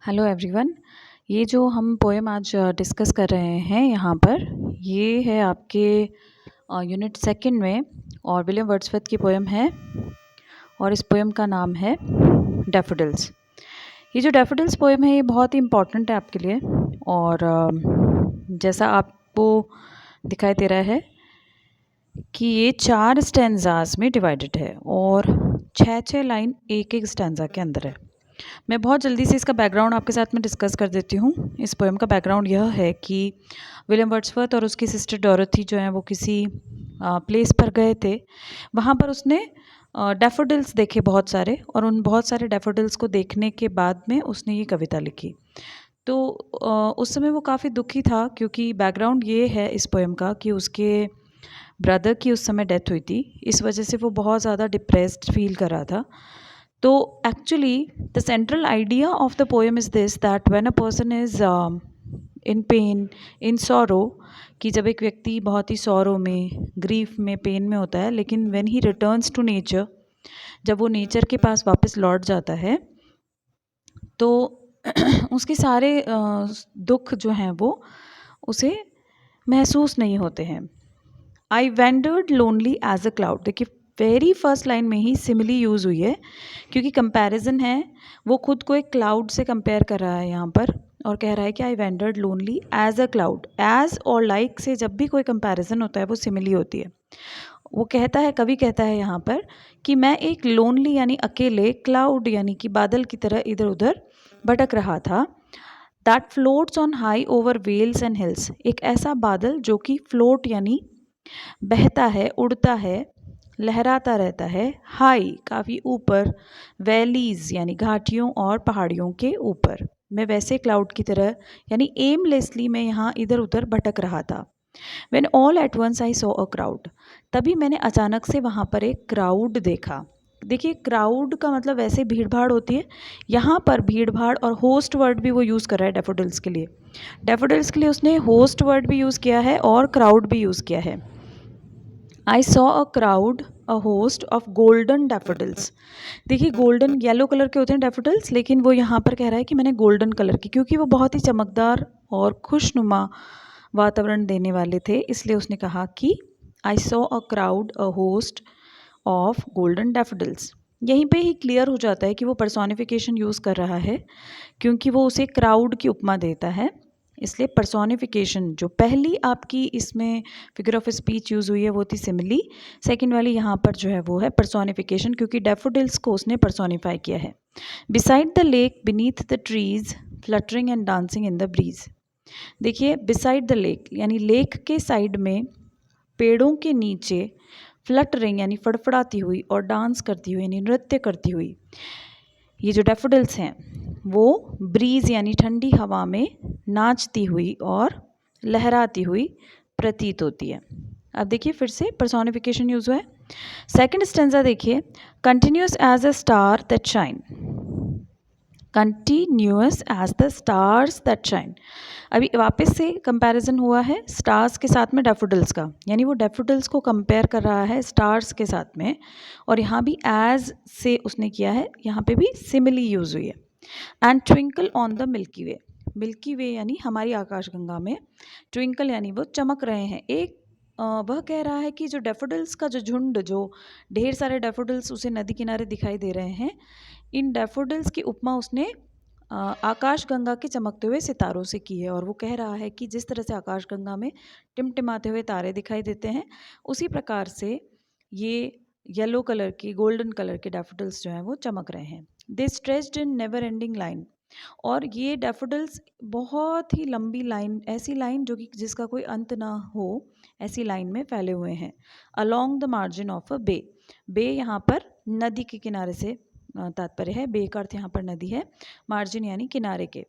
Hello everyone. ये जो हम पोएम आज डिस्कस कर रहे हैं यहाँ पर, ये है आपके यूनिट सेकंड में और विलियम वर्ड्सवर्थ की पोएम है और इस पोएम का नाम है डैफोडिल्स। ये जो डैफोडिल्स पोएम है ये बहुत ही इम्पॉर्टेंट है आपके लिए और जैसा आपको दिखाई दे रहा है कि ये 4 स्टैंजाज में डिवाइडेड है और 6 लाइन एक एक स्टैंजा के अंदर है। मैं बहुत जल्दी से इसका बैकग्राउंड आपके साथ में डिस्कस कर देती हूँ। इस पोएम का बैकग्राउंड यह है कि विलियम वर्ड्सवर्थ और उसकी सिस्टर डोरोथी जो है वो किसी प्लेस पर गए थे। वहाँ पर उसने डैफोडिल्स देखे बहुत सारे और उन बहुत सारे डैफोडिल्स को देखने के बाद में उसने ये कविता लिखी। तो उस समय वो काफ़ी दुखी था क्योंकि बैकग्राउंड ये है इस पोएम का कि उसके ब्रदर की उस समय डेथ हुई थी। इस वजह से वो बहुत ज़्यादा डिप्रेस्ड फील कर रहा था। तो actually the central idea of the poem is this that when a person is in pain, in sorrow, कि जब एक व्यक्ति बहुत ही सॉरो में, ग्रीफ में, पेन में होता है, लेकिन when he returns to nature, जब वो नेचर के पास वापस लौट जाता है तो उसके सारे दुख जो हैं वो उसे महसूस नहीं होते हैं। I wandered lonely as a cloud. देखिए वेरी फर्स्ट लाइन में ही सिमिली यूज़ हुई है क्योंकि कंपैरिजन है, वो खुद को एक क्लाउड से कंपेयर कर रहा है यहाँ पर और कह रहा है कि I wandered lonely as a cloud. As और लाइक से जब भी कोई कंपैरिजन होता है वो सिमिली होती है। वो कहता है, कवि कहता है यहाँ पर कि मैं एक लोनली यानी अकेले, क्लाउड यानी कि बादल की तरह इधर उधर भटक रहा था। That floats on high over vales and hills. एक ऐसा बादल जो कि फ्लोट यानी बहता है, उड़ता है, लहराता रहता है, हाई काफ़ी ऊपर, वैलीज़ यानी घाटियों और पहाड़ियों के ऊपर। मैं वैसे क्लाउड की तरह यानी एमलेसली मैं यहाँ इधर उधर भटक रहा था। When all at once I saw a crowd, तभी मैंने अचानक से वहाँ पर एक क्राउड देखा। देखिए क्राउड का मतलब वैसे भीड़ भाड़ होती है, यहाँ पर भीड़ भाड़ और होस्ट वर्ड भी वो यूज़ कर रहा है डैफोडिल्स के लिए। डैफोडिल्स के लिए उसने होस्ट वर्ड भी यूज़ किया है और क्राउड भी यूज़ किया है। I saw a crowd, a host of golden daffodils. देखिए गोल्डन येलो कलर के होते हैं डैफोडिल्स, लेकिन वो यहाँ पर कह रहा है कि मैंने गोल्डन कलर की, क्योंकि वो बहुत ही चमकदार और खुशनुमा वातावरण देने वाले थे, इसलिए उसने कहा कि I saw a crowd, a host of golden daffodils. यहीं पे ही क्लियर हो जाता है कि वो पर्सोनिफिकेशन यूज़ कर रहा है क्योंकि वो उसे क्राउड की उपमा देता है। इसलिए पर्सोनिफिकेशन जो पहली आपकी इसमें फिगर ऑफ स्पीच यूज़ हुई है वो थी सिमिली। सेकंड वाली यहाँ पर जो है वो है पर्सोनिफिकेशन, क्योंकि डैफोडिल्स को उसने पर्सोनिफाई किया है। Beside the lake, beneath the trees, fluttering and dancing in the breeze. देखिए बिसाइड द लेक यानी लेक के साइड में, पेड़ों के नीचे, फ्लटरिंग यानी फड़फड़ाती हुई और डांस करती हुई यानी नृत्य करती हुई, ये जो डैफोडिल्स हैं वो ब्रीज यानी ठंडी हवा में नाचती हुई और लहराती हुई प्रतीत होती है। अब देखिए फिर से पर्सोनिफिकेशन यूज़ हुआ है। सेकंड स्टेंजा देखिए, continuous as a star that shine. Continuous as the stars that shine. अभी वापस से कंपैरिजन हुआ है स्टार्स के साथ में डैफोडिल्स का, यानी वो डैफोडिल्स को कंपेयर कर रहा है स्टार्स के साथ में, और यहाँ भी एज से उसने किया है, यहाँ पे भी सिमिली यूज़ हुई है। And twinkle on the milky way. Milky way यानी हमारी आकाशगंगा में, ट्विंकल यानी वो चमक रहे हैं। एक वह कह रहा है कि जो डैफोडिल्स का जो झुंड, जो ढेर सारे डैफोडिल्स उसे नदी किनारे दिखाई दे रहे हैं, इन डैफोडिल्स की उपमा उसने आकाशगंगा के चमकते हुए सितारों से की है। और वो कह रहा है कि जिस तरह से आकाशगंगा में टिमटिमाते हुए तारे दिखाई देते हैं, उसी प्रकार से ये येलो कलर की, गोल्डन कलर के डैफोडिल्स जो हैं वो चमक रहे हैं। They stretched in never ending line. और ये डैफोडिल्स बहुत ही लंबी लाइन, ऐसी लाइन जो कि जिसका कोई अंत ना हो, ऐसी लाइन में फैले हुए हैं। Along the margin of a bay. Bay यहाँ पर नदी के किनारे से तात्पर्य है। बे का अर्थ यहाँ पर नदी है, मार्जिन यानी किनारे के,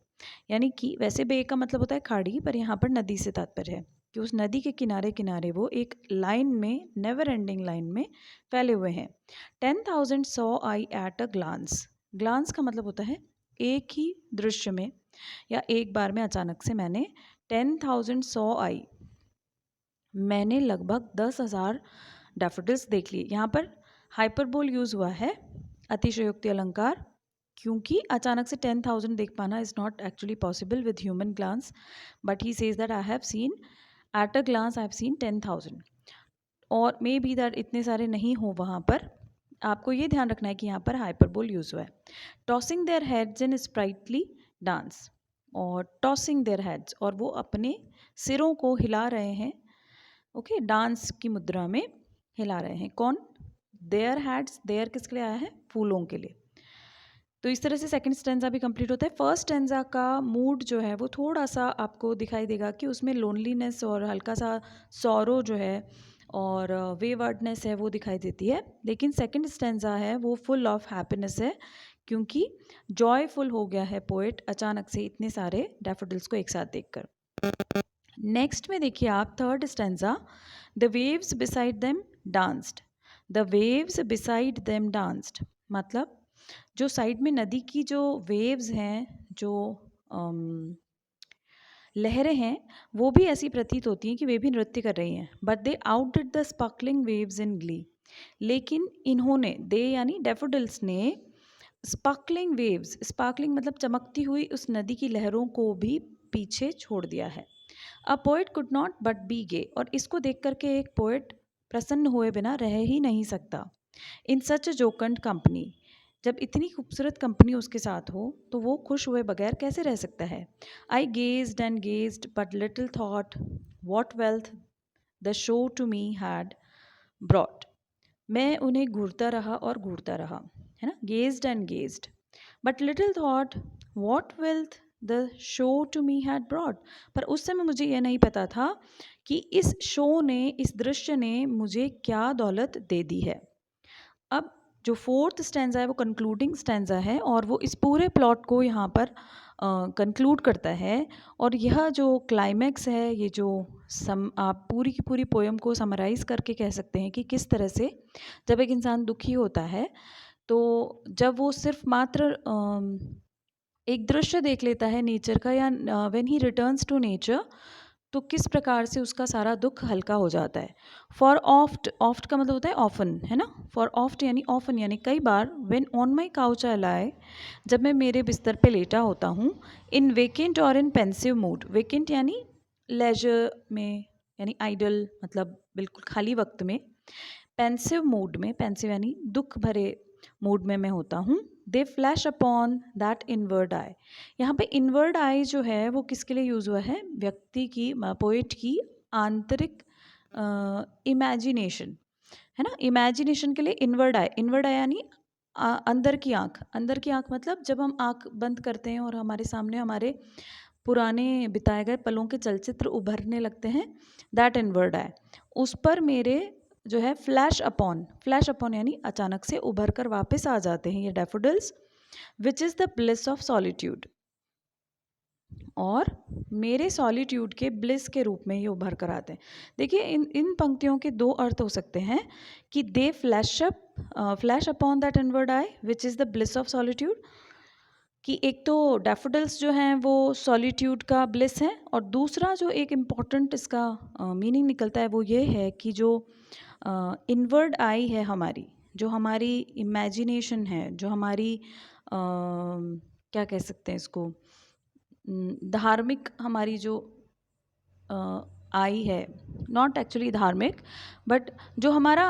यानी कि वैसे बे का मतलब होता है खाड़ी, पर यहाँ पर नदी से तात्पर्य है कि उस नदी के किनारे किनारे वो एक लाइन में, नेवर एंडिंग लाइन में फैले हुए हैं। 10,000 saw I at a glance. Glance का मतलब होता है एक ही दृश्य में या एक बार में अचानक से मैंने 10,000 सॉ आई, मैंने लगभग 10,000 डैफोडिल्स देख लिए। यहाँ पर हाइपरबोल यूज़ हुआ है, अतिशयोक्ति अलंकार, क्योंकि अचानक से 10,000 देख पाना is not actually possible with human glance, but he says that I have seen at a glance I have seen 10,000, और मे बी दैट इतने सारे नहीं हो वहाँ पर। आपको ये ध्यान रखना है कि यहाँ पर हाइपरबोल यूज़ हुआ है। Tossing their heads in sprightly dance, और टॉसिंग देयर हेड्स, और वो अपने सिरों को हिला रहे हैं, ओके, डांस की मुद्रा में हिला रहे हैं। कौन? देयर हेड्स, देयर किसके लिए आया है? फूलों के लिए। तो इस तरह से सेकंड स्टेंजा भी कंप्लीट होता है। फर्स्ट स्टेंजा का मूड जो है वो थोड़ा सा आपको दिखाई देगा कि उसमें लोनलीनेस और हल्का सा सॉरो जो है और वेवर्डनेस है वो दिखाई देती है, लेकिन सेकंड स्टेंजा है वो फुल ऑफ हैप्पीनेस है, क्योंकि जॉयफुल हो गया है पोएट अचानक से इतने सारे डैफोडिल्स को एक साथ देखकर। नेक्स्ट में देखिए आप third stanza, the waves beside them danced. The waves beside them danced मतलब जो साइड में नदी की जो वेव्स हैं, जो लहरें हैं, वो भी ऐसी प्रतीत होती हैं कि वे भी नृत्य कर रही हैं। But they outdid the sparkling waves in glee, लेकिन इन्होंने, दे यानी डैफोडिल्स ने, स्पार्कलिंग वेव्स, स्पार्कलिंग मतलब चमकती हुई उस नदी की लहरों को भी पीछे छोड़ दिया है। A poet could not but be gay, और इसको देख करके एक पोएट प्रसन्न हुए बिना रह ही नहीं सकता। इन सच अ जोकंड कंपनी, जब इतनी खूबसूरत कंपनी उसके साथ हो तो वो खुश हुए बगैर कैसे रह सकता है। I gazed and gazed but little thought what wealth the show to me had brought. मैं उन्हें घूरता रहा और घूरता रहा, है ना, gazed and gazed, but little thought what wealth the show to me had brought. पर उस समय मुझे यह नहीं पता था कि इस शो ने, इस दृश्य ने मुझे क्या दौलत दे दी है। अब जो फोर्थ स्टैंजा है वो कंक्लूडिंग स्टैंजा है, और वो इस पूरे प्लॉट को यहाँ पर कंक्लूड करता है। और यह जो क्लाइमैक्स है, ये जो आप पूरी की पूरी पोएम को समराइज़ करके कह सकते हैं कि किस तरह से जब एक इंसान दुखी होता है तो जब वो सिर्फ मात्र एक दृश्य देख लेता है नेचर का, या when he returns to nature, तो किस प्रकार से उसका सारा दुख हल्का हो जाता है। फॉर ऑफ्ट, ऑफ्ट का मतलब होता है ऑफन, है ना, फॉर ऑफ्ट यानी ऑफन यानी कई बार, when on my couch I lie, जब मैं मेरे बिस्तर पे लेटा होता हूँ, इन वेकेंट और इन पेंसिव मूड, वेकेंट यानी लेजर में, यानी आइडल मतलब बिल्कुल खाली वक्त में, पेंसिव मूड में, पेंसिव यानी दुख भरे मूड में मैं होता हूँ। दे फ्लैश अपॉन दैट इनवर्ड आई, यहाँ पे इनवर्ड आई जो है वो किसके लिए यूज़ हुआ है? व्यक्ति की, पोएट की आंतरिक इमेजिनेशन, है ना, इमेजिनेशन के लिए इनवर्ड आई। इनवर्ड आई यानी अंदर की आँख, अंदर की आँख मतलब जब हम आँख बंद करते हैं और हमारे सामने हमारे पुराने बिताए गए पलों के चलचित्र उभरने लगते हैं, दैट इनवर्ड आई, उस पर मेरे जो है फ्लैश अपॉन, फ्लैश अपॉन यानी अचानक से उभर कर वापस आ जाते हैं ये daffodils, which is the bliss of solitude, और मेरे सॉलिट्यूड के ब्लिस के रूप में ये उभर कर आते हैं। देखिए इन पंक्तियों के दो अर्थ हो सकते हैं कि दे flash upon that inward I which is the bliss of solitude, कि एक तो डैफोडिल्स जो हैं वो सॉलिट्यूड का ब्लिस है, और दूसरा जो एक इम्पॉर्टेंट इसका मीनिंग निकलता है वो ये है कि जो इनवर्ड आई है हमारी, जो हमारी इमेजिनेशन है, जो हमारी क्या कह सकते हैं इसको, धार्मिक हमारी जो आई है, नॉट एक्चुअली धार्मिक, बट जो हमारा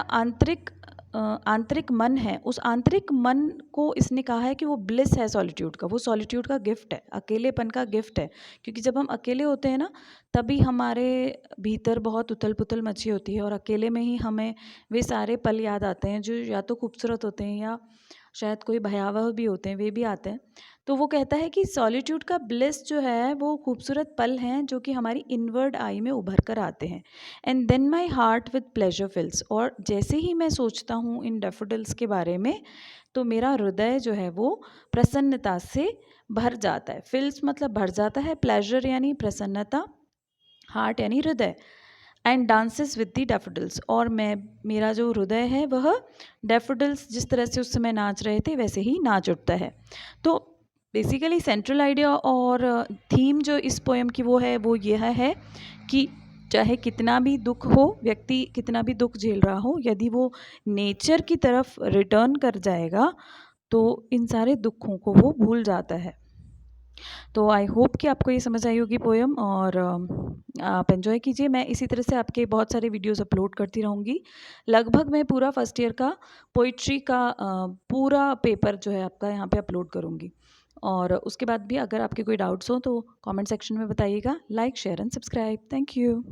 आंतरिक मन है, उस आंतरिक मन को इसने कहा है कि वो ब्लिस है सॉलिट्यूड का, वो सॉलिट्यूड का गिफ्ट है, अकेलेपन का गिफ्ट है। क्योंकि जब हम अकेले होते हैं ना, तभी हमारे भीतर बहुत उथल पुथल मची होती है, और अकेले में ही हमें वे सारे पल याद आते हैं जो या तो खूबसूरत होते हैं या शायद कोई भयावह भी होते हैं, वे भी आते हैं। तो वो कहता है कि सॉलिट्यूड का ब्लिस जो है वो खूबसूरत पल हैं जो कि हमारी इनवर्ड आई में उभर कर आते हैं। And then my heart with pleasure fills, और जैसे ही मैं सोचता हूँ इन डैफोडिल्स के बारे में, तो मेरा हृदय जो है वो प्रसन्नता से भर जाता है। फिल्स मतलब भर जाता है, प्लेजर यानी प्रसन्नता, हार्ट यानी हृदय, and dances with the daffodils, और मेरा जो हृदय है वह डैफोडिल्स जिस तरह से उस समय नाच रहे थे वैसे ही नाच उठता है। तो बेसिकली सेंट्रल आइडिया और थीम जो इस पोएम की वो है वो यह है कि चाहे कितना भी दुख हो, व्यक्ति कितना भी दुख झेल रहा हो, यदि वो नेचर की तरफ रिटर्न कर जाएगा तो इन सारे दुखों को वो भूल जाता है। तो आई होप कि आपको ये समझ आई होगी पोएम, और आप एंजॉय कीजिए। मैं इसी तरह से आपके बहुत सारे वीडियोस अपलोड करती रहूँगी। लगभग मैं पूरा फर्स्ट ईयर का पोइट्री का पूरा पेपर जो है आपका यहाँ पे अपलोड करूँगी। और उसके बाद भी अगर आपके कोई डाउट्स हो तो कमेंट सेक्शन में बताइएगा। Like, share and subscribe. Thank you.